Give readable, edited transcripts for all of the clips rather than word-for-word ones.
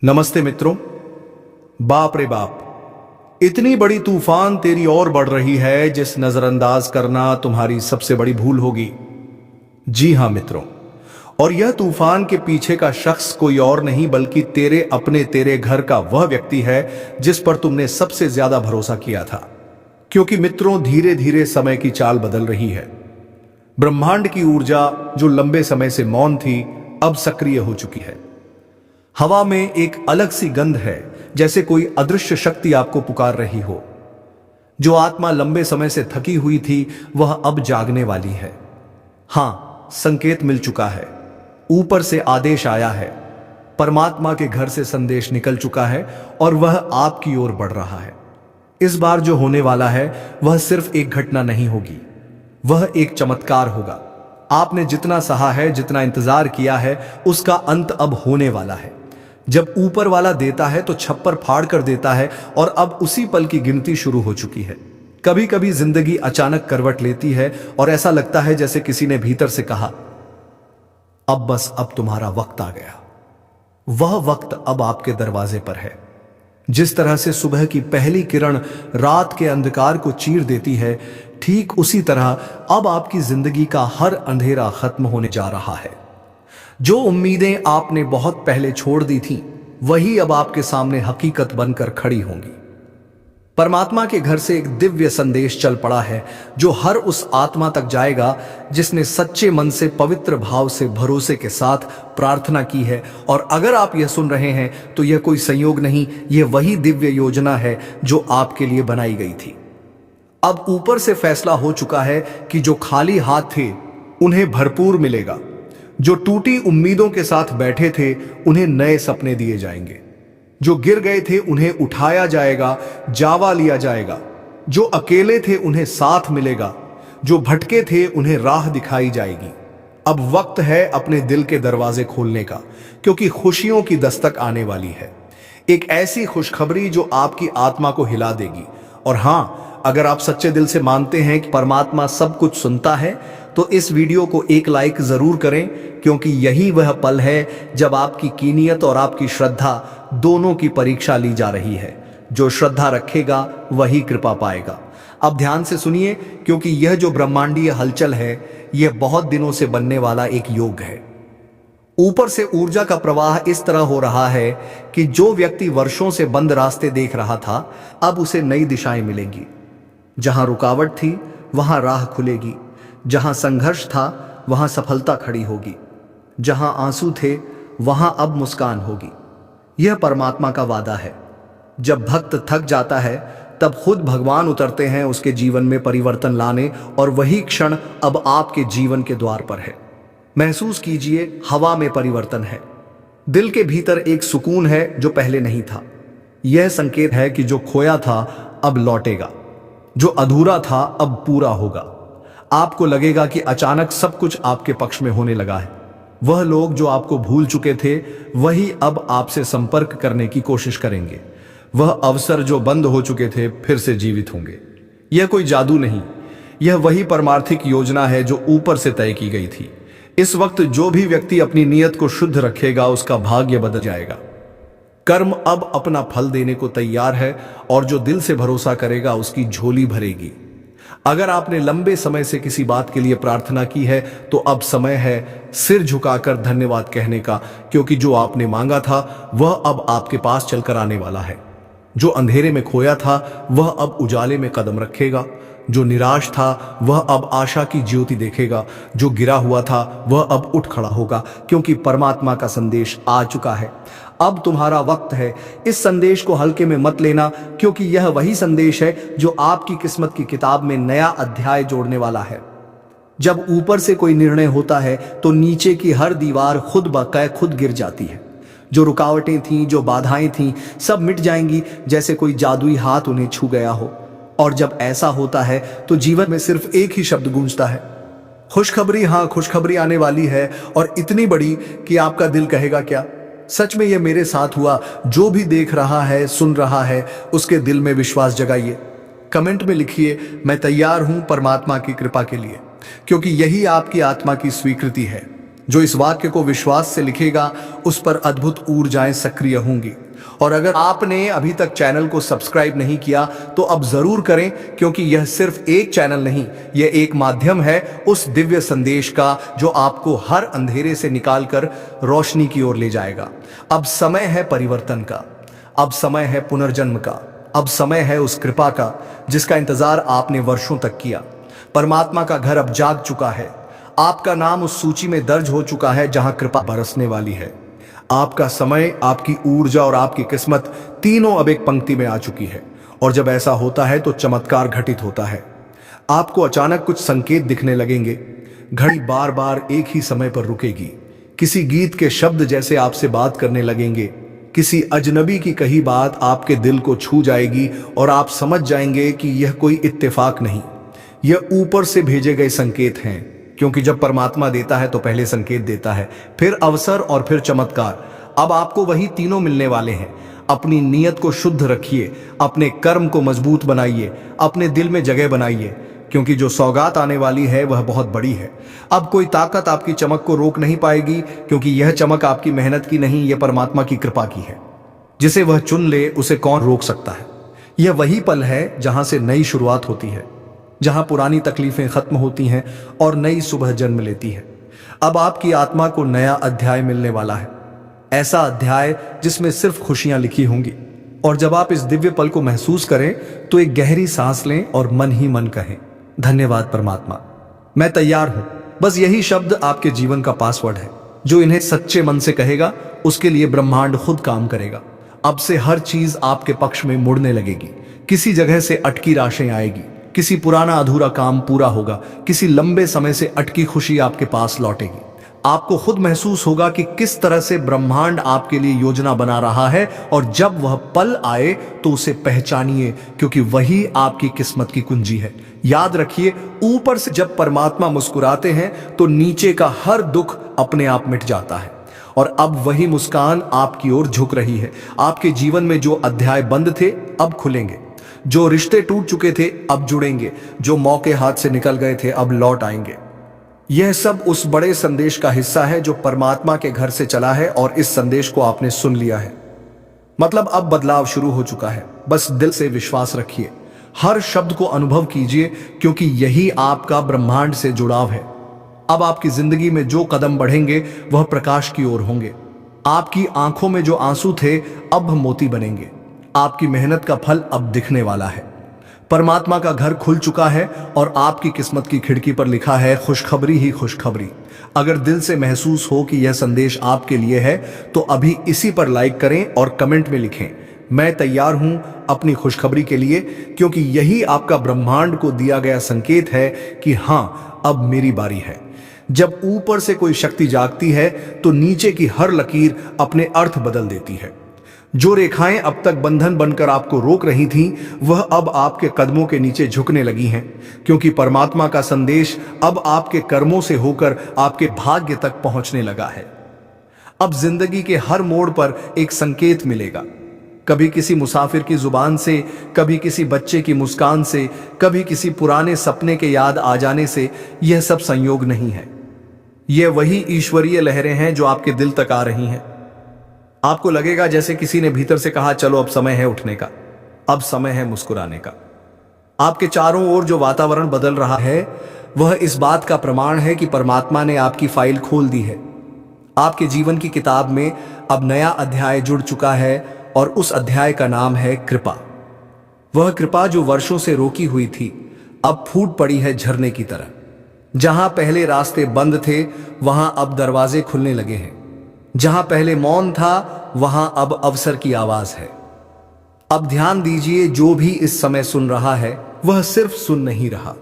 नमस्ते मित्रों। बाप रे बाप, इतनी बड़ी तूफान तेरी ओर बढ़ रही है जिस नजरअंदाज करना तुम्हारी सबसे बड़ी भूल होगी। जी हां मित्रों, और यह तूफान के पीछे का शख्स कोई और नहीं बल्कि तेरे घर का वह व्यक्ति है जिस पर तुमने सबसे ज्यादा भरोसा किया था। क्योंकि मित्रों, धीरे धीरे समय की चाल बदल रही है। ब्रह्मांड की ऊर्जा जो लंबे समय से मौन थी, अब सक्रिय हो चुकी है। हवा में एक अलग सी गंध है, जैसे कोई अदृश्य शक्ति आपको पुकार रही हो। जो आत्मा लंबे समय से थकी हुई थी, वह अब जागने वाली है। हां, संकेत मिल चुका है, ऊपर से आदेश आया है, परमात्मा के घर से संदेश निकल चुका है और वह आपकी ओर बढ़ रहा है। इस बार जो होने वाला है वह सिर्फ एक घटना नहीं होगी, वह एक चमत्कार होगा। आपने जितना सहा है, जितना इंतजार किया है, उसका अंत अब होने वाला है। जब ऊपर वाला देता है तो छप्पर फाड़ कर देता है, और अब उसी पल की गिनती शुरू हो चुकी है। कभी कभी जिंदगी अचानक करवट लेती है और ऐसा लगता है जैसे किसी ने भीतर से कहा, अब बस, अब तुम्हारा वक्त आ गया। वह वक्त अब आपके दरवाजे पर है। जिस तरह से सुबह की पहली किरण रात के अंधकार को चीर देती है, ठीक उसी तरह अब आपकी जिंदगी का हर अंधेरा खत्म होने जा रहा है। जो उम्मीदें आपने बहुत पहले छोड़ दी थीं, वही अब आपके सामने हकीकत बनकर खड़ी होंगी। परमात्मा के घर से एक दिव्य संदेश चल पड़ा है, जो हर उस आत्मा तक जाएगा जिसने सच्चे मन से, पवित्र भाव से, भरोसे के साथ प्रार्थना की है। और अगर आप यह सुन रहे हैं तो यह कोई संयोग नहीं, यह वही दिव्य योजना है जो आपके लिए बनाई गई थी। अब ऊपर से फैसला हो चुका है कि जो खाली हाथ थे उन्हें भरपूर मिलेगा, जो टूटी उम्मीदों के साथ बैठे थे उन्हें नए सपने दिए जाएंगे, जो गिर गए थे उन्हें उठाया जाएगा, जावा लिया जाएगा, जो अकेले थे उन्हें साथ मिलेगा, जो भटके थे उन्हें राह दिखाई जाएगी। अब वक्त है अपने दिल के दरवाजे खोलने का, क्योंकि खुशियों की दस्तक आने वाली है। एक ऐसी खुशखबरी जो आपकी आत्मा को हिला देगी। और हां, अगर आप सच्चे दिल से मानते हैं कि परमात्मा सब कुछ सुनता है, तो इस वीडियो को एक लाइक जरूर करें, क्योंकि यही वह पल है जब आपकी कीनियत और आपकी श्रद्धा दोनों की परीक्षा ली जा रही है। जो श्रद्धा रखेगा वही कृपा पाएगा। अब ध्यान से सुनिए, क्योंकि यह जो ब्रह्मांडीय हलचल है, यह बहुत दिनों से बनने वाला एक योग है। ऊपर से ऊर्जा का प्रवाह इस तरह हो रहा है कि जो व्यक्ति वर्षों से बंद रास्ते देख रहा था, अब उसे नई दिशाएं मिलेंगी। जहां रुकावट थी वहां राह खुलेगी, जहां संघर्ष था वहां सफलता खड़ी होगी, जहां आंसू थे वहां अब मुस्कान होगी। यह परमात्मा का वादा है। जब भक्त थक जाता है तब खुद भगवान उतरते हैं उसके जीवन में परिवर्तन लाने, और वही क्षण अब आपके जीवन के द्वार पर है। महसूस कीजिए, हवा में परिवर्तन है। दिल के भीतर एक सुकून है जो पहले नहीं था। यह संकेत है कि जो खोया था अब लौटेगा, जो अधूरा था अब पूरा होगा। आपको लगेगा कि अचानक सब कुछ आपके पक्ष में होने लगा है। वह लोग जो आपको भूल चुके थे, वही अब आपसे संपर्क करने की कोशिश करेंगे। वह अवसर जो बंद हो चुके थे फिर से जीवित होंगे। यह कोई जादू नहीं, यह वही परमार्थिक योजना है जो ऊपर से तय की गई थी। इस वक्त जो भी व्यक्ति अपनी नीयत को शुद्ध रखेगा, उसका भाग्य बदल जाएगा। कर्म अब अपना फल देने को तैयार है, और जो दिल से भरोसा करेगा उसकी झोली भरेगी। अगर आपने लंबे समय से किसी बात के लिए प्रार्थना की है, तो अब समय है सिर झुकाकर धन्यवाद कहने का, क्योंकि जो आपने मांगा था वह अब आपके पास चलकर आने वाला है। जो अंधेरे में खोया था वह अब उजाले में कदम रखेगा, जो निराश था वह अब आशा की ज्योति देखेगा, जो गिरा हुआ था वह अब उठ खड़ा होगा, क्योंकि परमात्मा का संदेश आ चुका है। अब तुम्हारा वक्त है। इस संदेश को हल्के में मत लेना, क्योंकि यह वही संदेश है जो आपकी किस्मत की किताब में नया अध्याय जोड़ने वाला है। जब ऊपर से कोई निर्णय होता है तो नीचे की हर दीवार खुद ब खुद गिर जाती है। जो रुकावटें थीं, जो बाधाएं थीं, सब मिट जाएंगी, जैसे कोई जादुई हाथ उन्हें छू गया हो। और जब ऐसा होता है तो जीवन में सिर्फ एक ही शब्द गूंजता है, खुशखबरी। हाँ, खुशखबरी आने वाली है, और इतनी बड़ी कि आपका दिल कहेगा, क्या सच में यह मेरे साथ हुआ? जो भी देख रहा है, सुन रहा है, उसके दिल में विश्वास जगाइए। कमेंट में लिखिए, मैं तैयार हूं परमात्मा की कृपा के लिए, क्योंकि यही आपकी आत्मा की स्वीकृति है। जो इस वाक्य को विश्वास से लिखेगा उस पर अद्भुत ऊर्जाएं सक्रिय होंगी। और अगर आपने अभी तक चैनल को सब्सक्राइब नहीं किया तो अब जरूर करें, क्योंकि यह सिर्फ एक चैनल नहीं, यह एक माध्यम है उस दिव्य संदेश का जो आपको हर अंधेरे से निकालकर रोशनी की ओर ले जाएगा। अब समय है परिवर्तन का, अब समय है पुनर्जन्म का, अब समय है उस कृपा का जिसका इंतजार आपने वर्षों तक किया। परमात्मा का घर अब जाग चुका है, आपका नाम उस सूची में दर्ज हो चुका है जहां कृपा बरसने वाली है। आपका समय, आपकी ऊर्जा और आपकी किस्मत तीनों अब एक पंक्ति में आ चुकी है। और जब ऐसा होता है तो चमत्कार घटित होता है। आपको अचानक कुछ संकेत दिखने लगेंगे। घड़ी बार बार एक ही समय पर रुकेगी। किसी गीत के शब्द जैसे आपसे बात करने लगेंगे। किसी अजनबी की कही बात आपके दिल को छू जाएगी और आप समझ जाएंगे कि यह कोई इत्तेफाक नहीं, यह ऊपर से भेजे गए संकेत हैं। क्योंकि जब परमात्मा देता है तो पहले संकेत देता है, फिर अवसर और फिर चमत्कार। अब आपको वही तीनों मिलने वाले हैं। अपनी नीयत को शुद्ध रखिए, अपने कर्म को मजबूत बनाइए, अपने दिल में जगह बनाइए, क्योंकि जो सौगात आने वाली है वह बहुत बड़ी है। अब कोई ताकत आपकी चमक को रोक नहीं पाएगी, क्योंकि यह चमक आपकी मेहनत की नहीं, यह परमात्मा की कृपा की है। जिसे वह चुन ले उसे कौन रोक सकता है। यह वही पल है जहां से नई शुरुआत होती है, जहां पुरानी तकलीफें खत्म होती हैं और नई सुबह जन्म लेती है। अब आपकी आत्मा को नया अध्याय मिलने वाला है, ऐसा अध्याय जिसमें सिर्फ खुशियां लिखी होंगी। और जब आप इस दिव्य पल को महसूस करें तो एक गहरी सांस लें और मन ही मन कहें, धन्यवाद परमात्मा, मैं तैयार हूं। बस यही शब्द आपके जीवन का पासवर्ड है। जो इन्हें सच्चे मन से कहेगा उसके लिए ब्रह्मांड खुद काम करेगा। अब से हर चीज आपके पक्ष में मुड़ने लगेगी। किसी जगह से अटकी राशें आएगी, किसी पुराना अधूरा काम पूरा होगा, किसी लंबे समय से अटकी खुशी आपके पास लौटेगी। आपको खुद महसूस होगा कि किस तरह से ब्रह्मांड आपके लिए योजना बना रहा है। और जब वह पल आए तो उसे पहचानिए, क्योंकि वही आपकी किस्मत की कुंजी है। याद रखिए, ऊपर से जब परमात्मा मुस्कुराते हैं तो नीचे का हर दुख अपने आप मिट जाता है। और अब वही मुस्कान आपकी ओर झुक रही है। आपके जीवन में जो अध्याय बंद थे अब खुलेंगे, जो रिश्ते टूट चुके थे अब जुड़ेंगे, जो मौके हाथ से निकल गए थे अब लौट आएंगे। यह सब उस बड़े संदेश का हिस्सा है जो परमात्मा के घर से चला है, और इस संदेश को आपने सुन लिया है। मतलब अब बदलाव शुरू हो चुका है। बस दिल से विश्वास रखिए, हर शब्द को अनुभव कीजिए, क्योंकि यही आपका ब्रह्मांड से जुड़ाव है। अब आपकी जिंदगी में जो कदम बढ़ेंगे वह प्रकाश की ओर होंगे। आपकी आंखों में जो आंसू थे अब मोती बनेंगे। आपकी मेहनत का फल अब दिखने वाला है। परमात्मा का घर खुल चुका है और आपकी किस्मत की खिड़की पर लिखा है खुशखबरी ही खुशखबरी। अगर दिल से महसूस हो कि यह संदेश आपके लिए है तो अभी इसी पर लाइक करें और कमेंट में लिखें, मैं तैयार हूं अपनी खुशखबरी के लिए, क्योंकि यही आपका ब्रह्मांड को दिया गया संकेत है कि हां, अब मेरी बारी है। जब ऊपर से कोई शक्ति जागती है तो नीचे की हर लकीर अपने अर्थ बदल देती है। जो रेखाएं अब तक बंधन बनकर आपको रोक रही थीं, वह अब आपके कदमों के नीचे झुकने लगी हैं, क्योंकि परमात्मा का संदेश अब आपके कर्मों से होकर आपके भाग्य तक पहुंचने लगा है। अब जिंदगी के हर मोड़ पर एक संकेत मिलेगा, कभी किसी मुसाफिर की जुबान से, कभी किसी बच्चे की मुस्कान से, कभी किसी पुराने सपने के याद आ जाने से। यह सब संयोग नहीं है, यह वही ईश्वरीय लहरें हैं जो आपके दिल तक आ रही हैं। आपको लगेगा जैसे किसी ने भीतर से कहा, चलो अब समय है उठने का, अब समय है मुस्कुराने का। आपके चारों ओर जो वातावरण बदल रहा है वह इस बात का प्रमाण है कि परमात्मा ने आपकी फाइल खोल दी है। आपके जीवन की किताब में अब नया अध्याय जुड़ चुका है और उस अध्याय का नाम है कृपा। वह कृपा जो वर्षों से रोकी हुई थी अब फूट पड़ी है झरने की तरह। जहां पहले रास्ते बंद थे वहां अब दरवाजे खुलने लगे हैं। जहां पहले मौन था वहां अब अवसर की आवाज है। अब ध्यान दीजिए, जो भी इस समय सुन रहा है वह सिर्फ सुन नहीं रहा,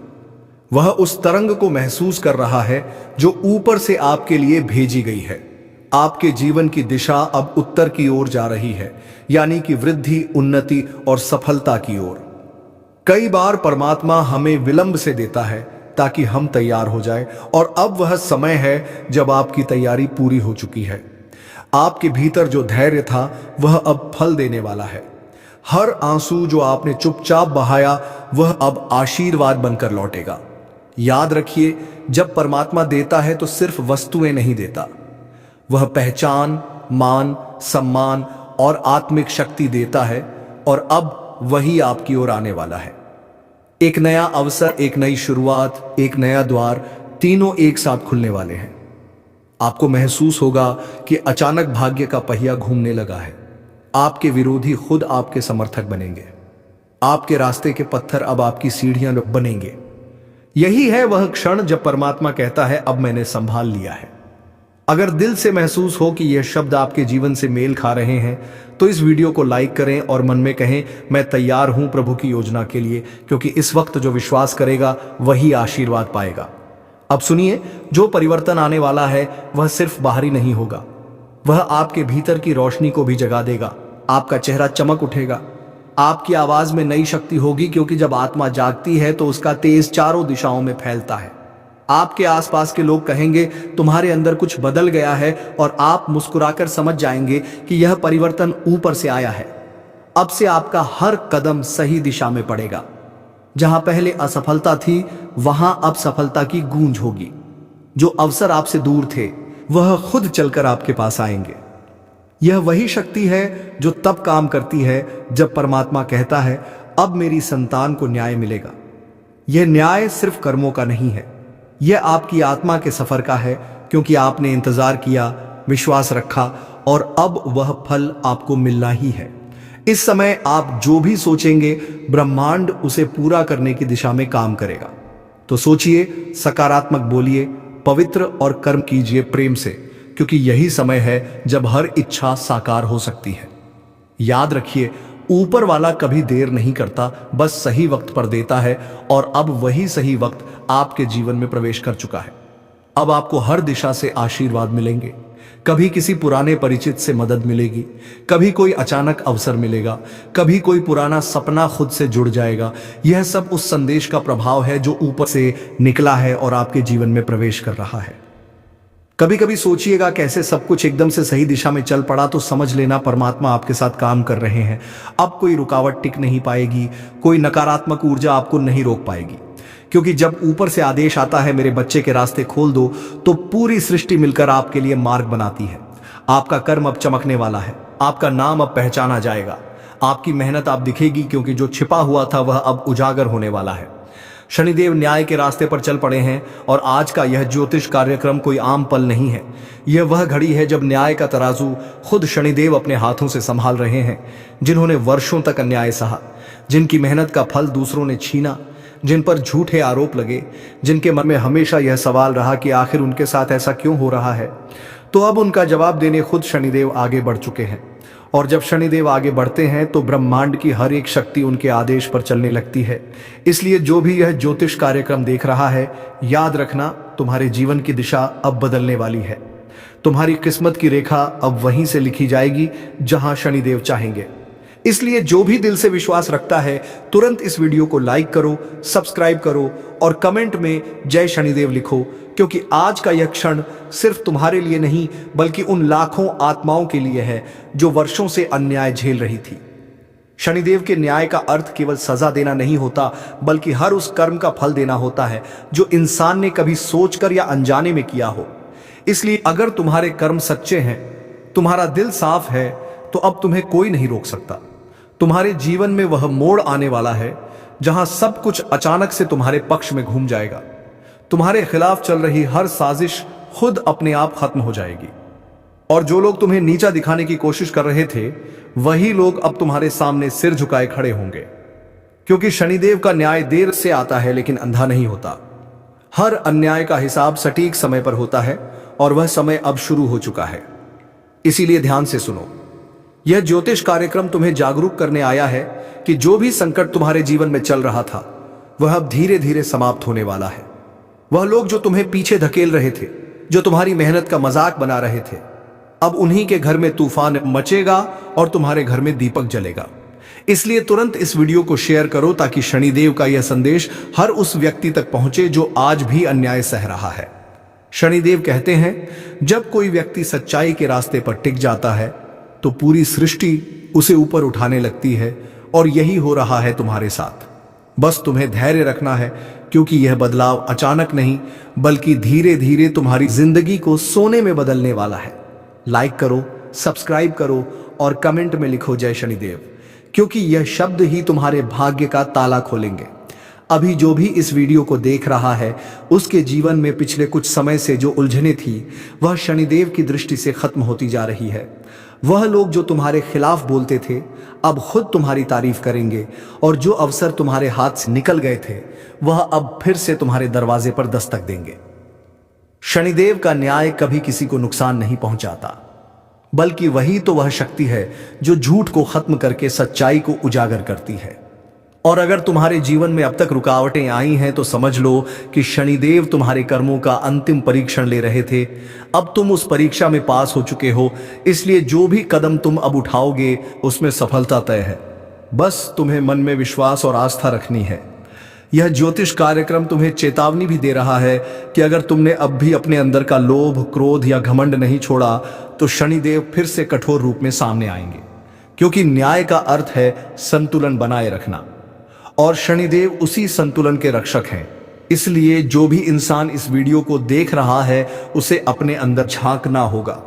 वह उस तरंग को महसूस कर रहा है जो ऊपर से आपके लिए भेजी गई है। आपके जीवन की दिशा अब उत्तर की ओर जा रही है, यानी कि वृद्धि, उन्नति और सफलता की ओर। कई बार परमात्मा हमें विलंब से देता है ताकि हम तैयार हो जाए, और अब वह समय है जब आपकी तैयारी पूरी हो चुकी है। आपके भीतर जो धैर्य था वह अब फल देने वाला है। हर आंसू जो आपने चुपचाप बहाया वह अब आशीर्वाद बनकर लौटेगा। याद रखिए, जब परमात्मा देता है तो सिर्फ वस्तुएं नहीं देता, वह पहचान, मान, सम्मान और आत्मिक शक्ति देता है। और अब वही आपकी ओर आने वाला है। एक नया अवसर, एक नई शुरुआत, एक नया द्वार, तीनों एक साथ खुलने वाले हैं। आपको महसूस होगा कि अचानक भाग्य का पहिया घूमने लगा है। आपके विरोधी खुद आपके समर्थक बनेंगे। आपके रास्ते के पत्थर अब आपकी सीढ़ियां बनेंगे। यही है वह क्षण जब परमात्मा कहता है, अब मैंने संभाल लिया है। अगर दिल से महसूस हो कि यह शब्द आपके जीवन से मेल खा रहे हैं तो इस वीडियो को लाइक करें और मन में कहें, मैं तैयार हूं प्रभु की योजना के लिए, क्योंकि इस वक्त जो विश्वास करेगा वही आशीर्वाद पाएगा। अब सुनिए, जो परिवर्तन आने वाला है वह सिर्फ बाहरी नहीं होगा, वह आपके भीतर की रोशनी को भी जगा देगा। आपका चेहरा चमक उठेगा, आपकी आवाज में नई शक्ति होगी, क्योंकि जब आत्मा जागती है तो उसका तेज चारों दिशाओं में फैलता है। आपके आसपास के लोग कहेंगे, तुम्हारे अंदर कुछ बदल गया है, और आप मुस्कुराकर समझ जाएंगे कि यह परिवर्तन ऊपर से आया है। अब से आपका हर कदम सही दिशा में पड़ेगा। जहां पहले असफलता थी वहां अब सफलता की गूंज होगी। जो अवसर आपसे दूर थे वह खुद चलकर आपके पास आएंगे। यह वही शक्ति है जो तब काम करती है जब परमात्मा कहता है, अब मेरी संतान को न्याय मिलेगा। यह न्याय सिर्फ कर्मों का नहीं है, यह आपकी आत्मा के सफर का है, क्योंकि आपने इंतजार किया, विश्वास रखा, और अब वह फल आपको मिलना ही है। इस समय आप जो भी सोचेंगे, ब्रह्मांड उसे पूरा करने की दिशा में काम करेगा। तो सोचिए, सकारात्मक बोलिए, पवित्र और कर्म कीजिए प्रेम से, क्योंकि यही समय है जब हर इच्छा साकार हो सकती है। याद रखिए, ऊपर वाला कभी देर नहीं करता, बस सही वक्त पर देता है, और अब वही सही वक्त आपके जीवन में प्रवेश कर चुका है। अब आपको हर दिशा से आशीर्वाद मिलेंगे। कभी किसी पुराने परिचित से मदद मिलेगी, कभी कोई अचानक अवसर मिलेगा, कभी कोई पुराना सपना खुद से जुड़ जाएगा। यह सब उस संदेश का प्रभाव है जो ऊपर से निकला है और आपके जीवन में प्रवेश कर रहा है। कभी कभी सोचिएगा, कैसे सब कुछ एकदम से सही दिशा में चल पड़ा, तो समझ लेना परमात्मा आपके साथ काम कर रहे हैं। अब कोई रुकावट टिक नहीं पाएगी, कोई नकारात्मक ऊर्जा आपको नहीं रोक पाएगी, क्योंकि जब ऊपर से आदेश आता है, मेरे बच्चे के रास्ते खोल दो, तो पूरी सृष्टि मिलकर आपके लिए मार्ग बनाती है। आपका कर्म अब चमकने वाला है, आपका नाम अब पहचाना जाएगा, आपकी मेहनत अब दिखेगी, क्योंकि जो छिपा हुआ था वह अब उजागर होने वाला है। शनिदेव न्याय के रास्ते पर चल पड़े हैं, और आज का यह ज्योतिष कार्यक्रम कोई आम पल नहीं है। यह वह घड़ी है जब न्याय का तराजू खुद शनिदेव अपने हाथों से संभाल रहे हैं। जिन्होंने वर्षों तक अन्याय सहा, जिनकी मेहनत का फल दूसरों ने छीना, जिन पर झूठे आरोप लगे, जिनके मन में हमेशा यह सवाल रहा कि आखिर उनके साथ ऐसा क्यों हो रहा है, तो अब उनका जवाब देने खुद शनिदेव आगे बढ़ चुके हैं। और जब शनिदेव आगे बढ़ते हैं तो ब्रह्मांड की हर एक शक्ति उनके आदेश पर चलने लगती है। इसलिए जो भी यह ज्योतिष कार्यक्रम देख रहा है, याद रखना, तुम्हारे जीवन की दिशा अब बदलने वाली है। तुम्हारी किस्मत की रेखा अब वहीं से लिखी जाएगी जहां शनिदेव चाहेंगे। इसलिए जो भी दिल से विश्वास रखता है, तुरंत इस वीडियो को लाइक करो, सब्सक्राइब करो और कमेंट में जय शनिदेव लिखो, क्योंकि आज का यह क्षण सिर्फ तुम्हारे लिए नहीं, बल्कि उन लाखों आत्माओं के लिए है जो वर्षों से अन्याय झेल रही थी। शनिदेव के न्याय का अर्थ केवल सजा देना नहीं होता, बल्कि हर उस कर्म का फल देना होता है जो इंसान ने कभी सोचकर या अनजाने में किया हो। इसलिए अगर तुम्हारे कर्म सच्चे हैं, तुम्हारा दिल साफ है, तो अब तुम्हें कोई नहीं रोक सकता। तुम्हारे जीवन में वह मोड़ आने वाला है जहां सब कुछ अचानक से तुम्हारे पक्ष में घूम जाएगा। तुम्हारे खिलाफ चल रही हर साजिश खुद अपने आप खत्म हो जाएगी, और जो लोग तुम्हें नीचा दिखाने की कोशिश कर रहे थे, वही लोग अब तुम्हारे सामने सिर झुकाए खड़े होंगे। क्योंकि शनिदेव का न्याय देर से आता है, लेकिन अंधा नहीं होता। हर अन्याय का हिसाब सटीक समय पर होता है, और वह समय अब शुरू हो चुका है। इसीलिए ध्यान से सुनो। यह ज्योतिष कार्यक्रम तुम्हें जागरूक करने आया है कि जो भी संकट तुम्हारे जीवन में चल रहा था, वह अब धीरे धीरे समाप्त होने वाला है। वह लोग जो तुम्हें पीछे धकेल रहे थे, जो तुम्हारी मेहनत का मजाक बना रहे थे, अब उन्हीं के घर में तूफान मचेगा और तुम्हारे घर में दीपक जलेगा। इसलिए तुरंत इस वीडियो को शेयर करो, ताकि शनिदेव का यह संदेश हर उस व्यक्ति तक पहुंचे जो आज भी अन्याय सह रहा है। शनिदेव कहते हैं, जब कोई व्यक्ति सच्चाई के रास्ते पर टिक जाता है तो पूरी सृष्टि उसे ऊपर उठाने लगती है, और यही हो रहा है तुम्हारे साथ। बस तुम्हें धैर्य रखना है, क्योंकि यह बदलाव अचानक नहीं बल्कि धीरे धीरे तुम्हारी जिंदगी को सोने में बदलने वाला है। लाइक करो, सब्सक्राइब करो और कमेंट में लिखो जय शनिदेव, क्योंकि यह शब्द ही तुम्हारे भाग्य का ताला खोलेंगे। अभी जो भी इस वीडियो को देख रहा है उसके जीवन में पिछले कुछ समय से जो उलझने थी वह शनिदेव की दृष्टि से खत्म होती जा रही है। वह लोग जो तुम्हारे खिलाफ बोलते थे अब खुद तुम्हारी तारीफ करेंगे, और जो अवसर तुम्हारे हाथ से निकल गए थे वह अब फिर से तुम्हारे दरवाजे पर दस्तक देंगे। शनिदेव का न्याय कभी किसी को नुकसान नहीं पहुंचाता, बल्कि वही तो वह शक्ति है जो झूठ को खत्म करके सच्चाई को उजागर करती है। और अगर तुम्हारे जीवन में अब तक रुकावटें आई हैं तो समझ लो कि शनिदेव तुम्हारे कर्मों का अंतिम परीक्षण ले रहे थे। अब तुम उस परीक्षा में पास हो चुके हो, इसलिए जो भी कदम तुम अब उठाओगे उसमें सफलता तय है। बस तुम्हें मन में विश्वास और आस्था रखनी है। यह ज्योतिष कार्यक्रम तुम्हें चेतावनी भी दे रहा है कि अगर तुमने अब भी अपने अंदर का लोभ, क्रोध या घमंड नहीं छोड़ा तो शनिदेव फिर से कठोर रूप में सामने आएंगे, क्योंकि न्याय का अर्थ है संतुलन बनाए रखना, और शनिदेव उसी संतुलन के रक्षक हैं। इसलिए जो भी इंसान इस वीडियो को देख रहा है उसे अपने अंदर झांकना होगा।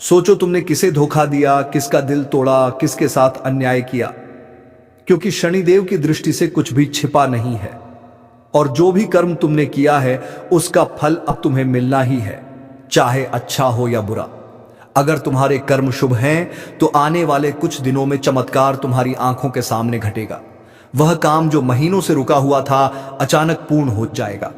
सोचो तुमने किसे धोखा दिया, किसका दिल तोड़ा, किसके साथ अन्याय किया, क्योंकि शनिदेव की दृष्टि से कुछ भी छिपा नहीं है, और जो भी कर्म तुमने किया है उसका फल अब तुम्हें मिलना ही है, चाहे अच्छा हो या बुरा। अगर तुम्हारे कर्म शुभ हैं तो आने वाले कुछ दिनों में चमत्कार तुम्हारी आंखों के सामने घटेगा। वह काम जो महीनों से रुका हुआ था अचानक पूर्ण हो जाएगा।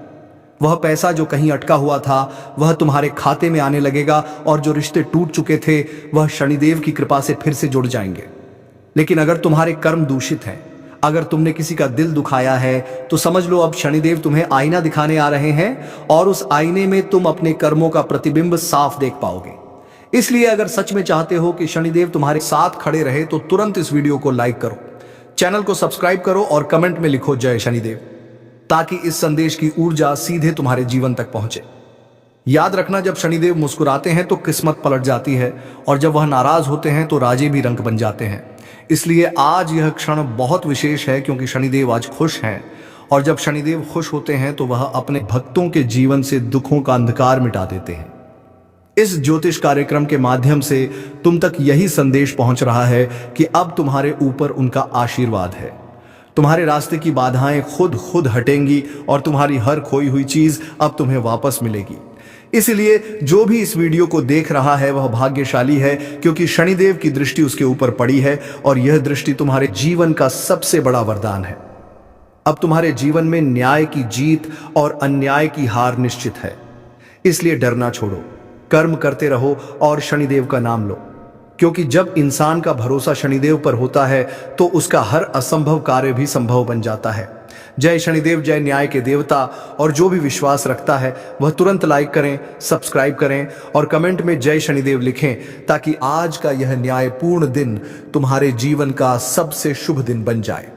वह पैसा जो कहीं अटका हुआ था वह तुम्हारे खाते में आने लगेगा, और जो रिश्ते टूट चुके थे वह शनिदेव की कृपा से फिर से जुड़ जाएंगे। लेकिन अगर तुम्हारे कर्म दूषित हैं, अगर तुमने किसी का दिल दुखाया है तो समझ लो अब शनिदेव तुम्हें आईना दिखाने आ रहे हैं, और उस आईने में तुम अपने कर्मों का प्रतिबिंब साफ देख पाओगे। इसलिए अगर सच में चाहते हो कि शनिदेव तुम्हारे साथ खड़े रहे तो तुरंत इस वीडियो को लाइक करो, चैनल को सब्सक्राइब करो और कमेंट में लिखो जय शनिदेव, ताकि इस संदेश की ऊर्जा सीधे तुम्हारे जीवन तक पहुंचे। याद रखना, जब शनिदेव मुस्कुराते हैं तो किस्मत पलट जाती है, और जब वह नाराज होते हैं तो राजे भी रंग बन जाते हैं। इसलिए आज यह क्षण बहुत विशेष है, क्योंकि शनिदेव आज खुश हैं, और जब शनिदेव खुश होते हैं तो वह अपने भक्तों के जीवन से दुखों का अंधकार मिटा देते हैं। इस ज्योतिष कार्यक्रम के माध्यम से तुम तक यही संदेश पहुंच रहा है कि अब तुम्हारे ऊपर उनका आशीर्वाद है। तुम्हारे रास्ते की बाधाएं खुद हटेंगी, और तुम्हारी हर खोई हुई चीज अब तुम्हें वापस मिलेगी। इसलिए जो भी इस वीडियो को देख रहा है वह भाग्यशाली है, क्योंकि शनिदेव की दृष्टि उसके ऊपर पड़ी है, और यह दृष्टि तुम्हारे जीवन का सबसे बड़ा वरदान है। अब तुम्हारे जीवन में न्याय की जीत और अन्याय की हार निश्चित है। इसलिए डरना छोड़ो, कर्म करते रहो और शनिदेव का नाम लो, क्योंकि जब इंसान का भरोसा शनिदेव पर होता है तो उसका हर असंभव कार्य भी संभव बन जाता है। जय शनिदेव, जय न्याय के देवता। और जो भी विश्वास रखता है वह तुरंत लाइक करें, सब्सक्राइब करें और कमेंट में जय शनिदेव लिखें, ताकि आज का यह न्यायपूर्ण दिन तुम्हारे जीवन का सबसे शुभ दिन बन जाए।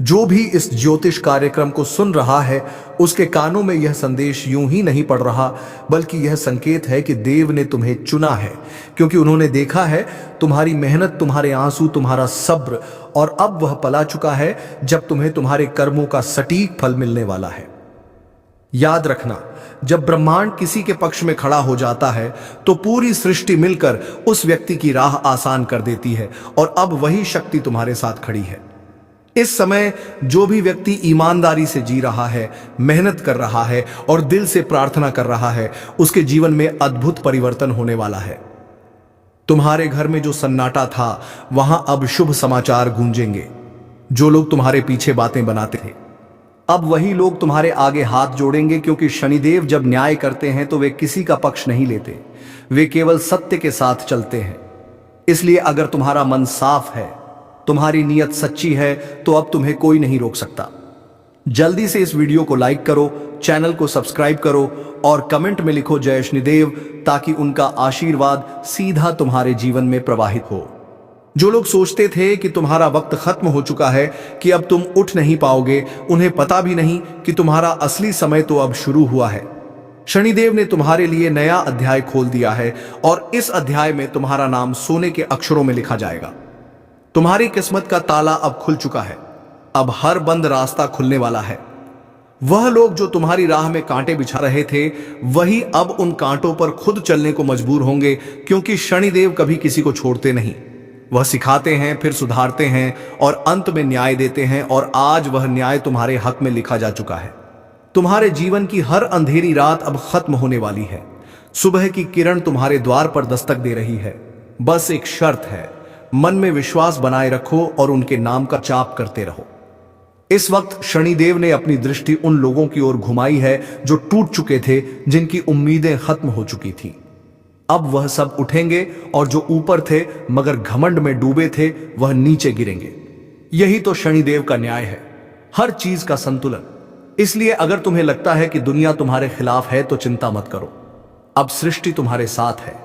जो भी इस ज्योतिष कार्यक्रम को सुन रहा है उसके कानों में यह संदेश यूं ही नहीं पड़ रहा, बल्कि यह संकेत है कि देव ने तुम्हें चुना है, क्योंकि उन्होंने देखा है तुम्हारी मेहनत, तुम्हारे आंसू, तुम्हारा सब्र, और अब वह पला चुका है जब तुम्हें तुम्हारे कर्मों का सटीक फल मिलने वाला है। याद रखना, जब ब्रह्मांड किसी के पक्ष में खड़ा हो जाता है तो पूरी सृष्टि मिलकर उस व्यक्ति की राह आसान कर देती है, और अब वही शक्ति तुम्हारे साथ खड़ी है। इस समय जो भी व्यक्ति ईमानदारी से जी रहा है, मेहनत कर रहा है और दिल से प्रार्थना कर रहा है, उसके जीवन में अद्भुत परिवर्तन होने वाला है। तुम्हारे घर में जो सन्नाटा था वहां अब शुभ समाचार गूंजेंगे। जो लोग तुम्हारे पीछे बातें बनाते थे अब वही लोग तुम्हारे आगे हाथ जोड़ेंगे, क्योंकि शनिदेव जब न्याय करते हैं तो वे किसी का पक्ष नहीं लेते, वे केवल सत्य के साथ चलते हैं। इसलिए अगर तुम्हारा मन साफ है, तुम्हारी नीयत सच्ची है, तो अब तुम्हें कोई नहीं रोक सकता। जल्दी से इस वीडियो को लाइक करो, चैनल को सब्सक्राइब करो और कमेंट में लिखो जय शनिदेव, ताकि उनका आशीर्वाद सीधा तुम्हारे जीवन में प्रवाहित हो। जो लोग सोचते थे कि तुम्हारा वक्त खत्म हो चुका है, कि अब तुम उठ नहीं पाओगे, उन्हें पता भी नहीं कि तुम्हारा असली समय तो अब शुरू हुआ है। शनिदेव ने तुम्हारे लिए नया अध्याय खोल दिया है, और इस अध्याय में तुम्हारा नाम सोने के अक्षरों में लिखा जाएगा। तुम्हारी किस्मत का ताला अब खुल चुका है। अब हर बंद रास्ता खुलने वाला है। वह लोग जो तुम्हारी राह में कांटे बिछा रहे थे, वही अब उन कांटों पर खुद चलने को मजबूर होंगे, क्योंकि शनिदेव कभी किसी को छोड़ते नहीं। वह सिखाते हैं, फिर सुधारते हैं और अंत में न्याय देते हैं, और आज वह न्याय तुम्हारे हक में लिखा जा चुका है। तुम्हारे जीवन की हर अंधेरी रात अब खत्म होने वाली है। सुबह की किरण तुम्हारे द्वार पर दस्तक दे रही है। बस एक शर्त है, मन में विश्वास बनाए रखो और उनके नाम का जाप करते रहो। इस वक्त शनिदेव ने अपनी दृष्टि उन लोगों की ओर घुमाई है जो टूट चुके थे, जिनकी उम्मीदें खत्म हो चुकी थी। अब वह सब उठेंगे, और जो ऊपर थे मगर घमंड में डूबे थे, वह नीचे गिरेंगे। यही तो शनिदेव का न्याय है, हर चीज का संतुलन। इसलिए अगर तुम्हें लगता है कि दुनिया तुम्हारे खिलाफ है, तो चिंता मत करो। अब सृष्टि तुम्हारे साथ है।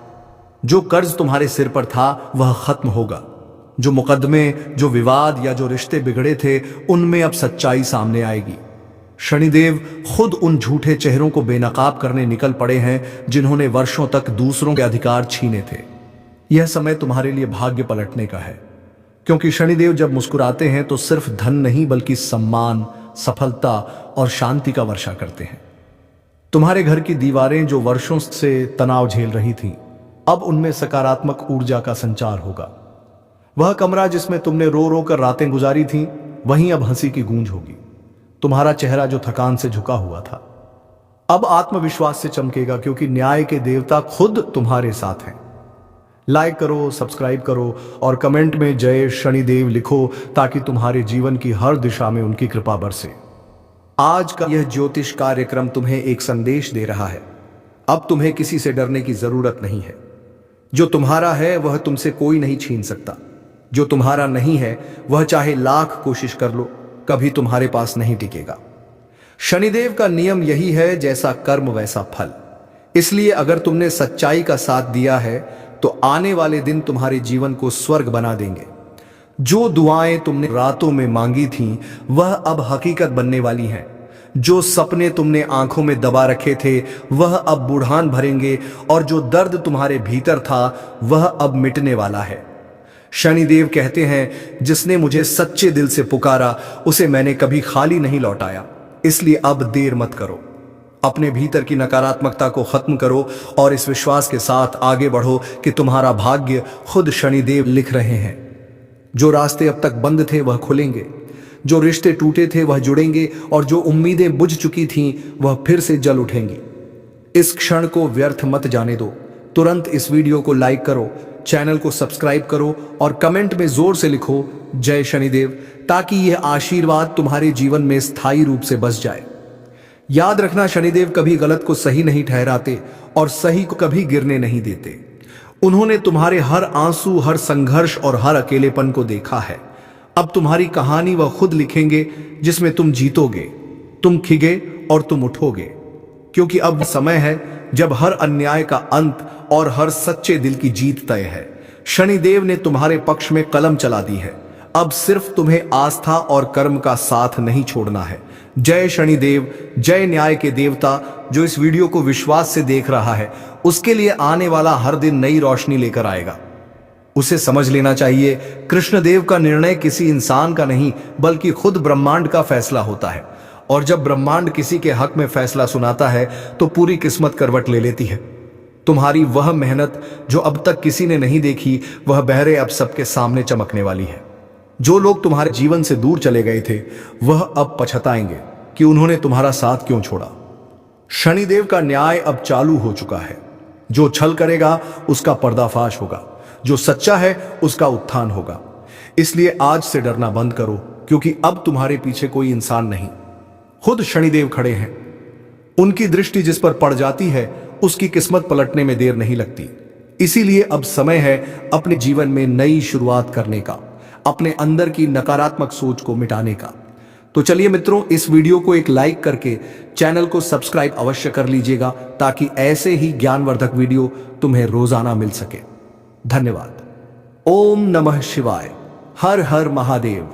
जो कर्ज तुम्हारे सिर पर था, वह खत्म होगा। जो मुकदमे, जो विवाद या जो रिश्ते बिगड़े थे, उनमें अब सच्चाई सामने आएगी। शनिदेव खुद उन झूठे चेहरों को बेनकाब करने निकल पड़े हैं, जिन्होंने वर्षों तक दूसरों के अधिकार छीने थे। यह समय तुम्हारे लिए भाग्य पलटने का है, क्योंकि शनिदेव जब मुस्कुराते हैं तो सिर्फ धन नहीं, बल्कि सम्मान, सफलता और शांति का वर्षा करते हैं। तुम्हारे घर की दीवारें जो वर्षों से तनाव झेल रही थीं, अब उनमें सकारात्मक ऊर्जा का संचार होगा। वह कमरा जिसमें तुमने रो रो कर रातें गुजारी थीं, वहीं अब हंसी की गूंज होगी। तुम्हारा चेहरा जो थकान से झुका हुआ था, अब आत्मविश्वास से चमकेगा, क्योंकि न्याय के देवता खुद तुम्हारे साथ हैं। लाइक करो, सब्सक्राइब करो और कमेंट में जय शनिदेव लिखो, ताकि तुम्हारे जीवन की हर दिशा में उनकी कृपा बरसे। आज का यह ज्योतिष कार्यक्रम तुम्हें एक संदेश दे रहा है। अब तुम्हें किसी से डरने की जरूरत नहीं है। जो तुम्हारा है वह तुमसे कोई नहीं छीन सकता। जो तुम्हारा नहीं है, वह चाहे लाख कोशिश कर लो, कभी तुम्हारे पास नहीं टिकेगा। शनिदेव का नियम यही है, जैसा कर्म वैसा फल। इसलिए अगर तुमने सच्चाई का साथ दिया है, तो आने वाले दिन तुम्हारे जीवन को स्वर्ग बना देंगे। जो दुआएं तुमने रातों में मांगी थीं, वह अब हकीकत बनने वाली हैं। जो सपने तुमने आंखों में दबा रखे थे, वह अब बुढ़ान भरेंगे, और जो दर्द तुम्हारे भीतर था, वह अब मिटने वाला है। शनिदेव कहते हैं, जिसने मुझे सच्चे दिल से पुकारा, उसे मैंने कभी खाली नहीं लौटाया। इसलिए अब देर मत करो, अपने भीतर की नकारात्मकता को खत्म करो और इस विश्वास के साथ आगे बढ़ो कि तुम्हारा भाग्य खुद शनिदेव लिख रहे हैं। जो रास्ते अब तक बंद थे, वह खुलेंगे। जो रिश्ते टूटे थे, वह जुड़ेंगे, और जो उम्मीदें बुझ चुकी थीं, वह फिर से जल उठेंगी। इस क्षण को व्यर्थ मत जाने दो। तुरंत इस वीडियो को लाइक करो, चैनल को सब्सक्राइब करो और कमेंट में जोर से लिखो जय शनिदेव, ताकि यह आशीर्वाद तुम्हारे जीवन में स्थायी रूप से बस जाए। याद रखना, शनिदेव कभी गलत को सही नहीं ठहराते और सही को कभी गिरने नहीं देते। उन्होंने तुम्हारे हर आंसू, हर संघर्ष और हर अकेलेपन को देखा है। अब तुम्हारी कहानी वह खुद लिखेंगे, जिसमें तुम जीतोगे, तुम खिगे और तुम उठोगे। क्योंकि अब समय है जब हर अन्याय का अंत और हर सच्चे दिल की जीत तय है। शनिदेव ने तुम्हारे पक्ष में कलम चला दी है। अब सिर्फ तुम्हें आस्था और कर्म का साथ नहीं छोड़ना है। जय शनिदेव, जय न्याय के देवता। जो इस वीडियो को विश्वास से देख रहा है, उसके लिए आने वाला हर दिन नई रोशनी लेकर आएगा। उसे समझ लेना चाहिए, कृष्णदेव का निर्णय किसी इंसान का नहीं, बल्कि खुद ब्रह्मांड का फैसला होता है। और जब ब्रह्मांड किसी के हक में फैसला सुनाता है, तो पूरी किस्मत करवट ले लेती है। तुम्हारी वह मेहनत जो अब तक किसी ने नहीं देखी, वह बहरे अब सबके सामने चमकने वाली है। जो लोग तुम्हारे जीवन से दूर चले गए थे, वह अब पछताएंगे कि उन्होंने तुम्हारा साथ क्यों छोड़ा। शनिदेव का न्याय अब चालू हो चुका है। जो छल करेगा, उसका पर्दाफाश होगा। जो सच्चा है, उसका उत्थान होगा। इसलिए आज से डरना बंद करो, क्योंकि अब तुम्हारे पीछे कोई इंसान नहीं, खुद शनिदेव खड़े हैं। उनकी दृष्टि जिस पर पड़ जाती है, उसकी किस्मत पलटने में देर नहीं लगती। इसीलिए अब समय है अपने जीवन में नई शुरुआत करने का, अपने अंदर की नकारात्मक सोच को मिटाने का। तो चलिए मित्रों, इस वीडियो को एक लाइक करके चैनल को सब्सक्राइब अवश्य कर लीजिएगा, ताकि ऐसे ही ज्ञानवर्धक वीडियो तुम्हें रोजाना मिल सके। धन्यवाद। ओम नमः शिवाय। हर हर महादेव।